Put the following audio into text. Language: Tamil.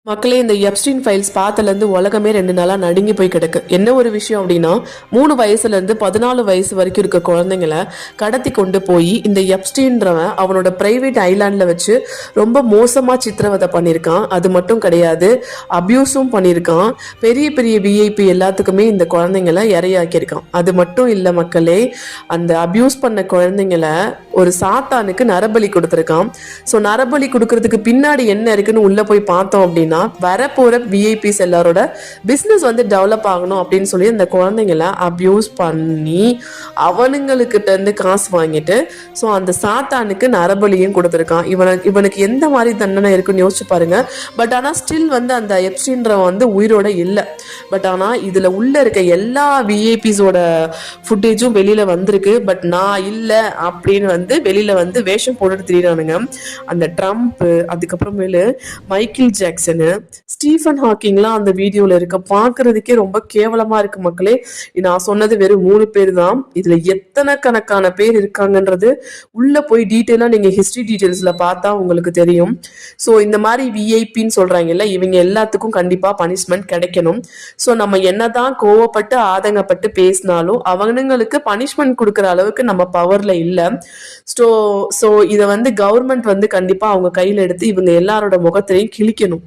மக்களே, இந்த எப்ஸ்டீன் ஃபைல்ஸ் பார்த்ததுலேருந்து உலகமே 2 நாளா நடுங்கி போய் கிடக்கு. என்ன ஒரு விஷயம் அப்படின்னா, 3 வயசுலேருந்து 14 வயசு வரைக்கும் இருக்க குழந்தைங்களை கடத்தி கொண்டு போய் இந்த எப்ஸ்டீன்றவன் அவனோட பிரைவேட் ஐலாண்டில் வச்சு ரொம்ப மோசமாக சித்திரவதை பண்ணியிருக்கான். அது மட்டும் கிடையாது, அபியூஸும் பண்ணியிருக்கான். பெரிய பெரிய விஐபி எல்லாத்துக்குமே இந்த குழந்தைங்களை இரையாக்கியிருக்கான். அது மட்டும் இல்லை மக்களே, அந்த அபியூஸ் பண்ண குழந்தைங்களை ஒரு சாத்தானுக்கு நரபலி கொடுத்துருக்கான். ஸோ நரபலி கொடுக்கறதுக்கு பின்னாடி என்ன இருக்குன்னு உள்ளே போய் பார்த்தோம் அப்படின்னா, வரப்போற விஐபிஸ் எல்லாரோட பிசினஸ் வந்து டெவலப் ஆகணும் அப்படின்னு சொல்லி அந்த குழந்தைங்களை அபியூஸ் பண்ணி அவனுங்கக்கிட்ட இருந்து காசு வாங்கிட்டு ஸோ அந்த சாத்தானுக்கு நரபலியும் கொடுத்துருக்கான். இவனுக்கு எந்த மாதிரி தண்டனை இருக்குன்னு யோசிச்சு பாருங்க. பட் ஆனால் ஸ்டில் வந்து அந்த எப்ஸ்டீன்றவன் வந்து உயிரோட இல்லை. பட் ஆனால் இதில் உள்ள இருக்க எல்லா விஐபிஸோட ஃபுட்டேஜும் வெளியில வந்திருக்கு. பட் நான் இல்லை அப்படின்னு வந்து வெளியில வந்து வேஷம் போட்டுட்டு திரியிறானுங்க. அந்த ட்ரம்ப், அதுக்கப்புறமேலு மைக்கேல் ஜாக்சன், ஸ்டீஃபன் ஹாக்கிங்லாம் அந்த வீடியோல இருக்க. பார்க்கறதுக்கே ரொம்ப கேவலமா இருக்கு மக்களே. நான் சொன்னது வெறும் 3 பேர் தான். இதுல எத்தனை கணக்கான பேர் இருக்காங்கன்றது உள்ள போய் டீட்டெயிலா நீங்க ஹிஸ்டரி டீட்டெயில்ஸ்ல பார்த்தா உங்களுக்கு தெரியும். ஸோ இந்த மாதிரி விஐபின்னு சொல்றாங்கல்ல, இவங்க எல்லாத்துக்கும் கண்டிப்பா பனிஷ்மெண்ட் கிடைக்கணும். ஸோ நம்ம என்னதான் கோவப்பட்டு ஆதங்கப்பட்டு பேசினாலும் அவங்களுக்கு பனிஷ்மெண்ட் கொடுக்குற அளவுக்கு நம்ம பவர்ல இல்லை. ஸோ இதை வந்து கவர்மெண்ட் வந்து கண்டிப்பா அவங்க கையில எடுத்து இவங்க எல்லாரோட முகத்திலையும் கிழிக்கணும்.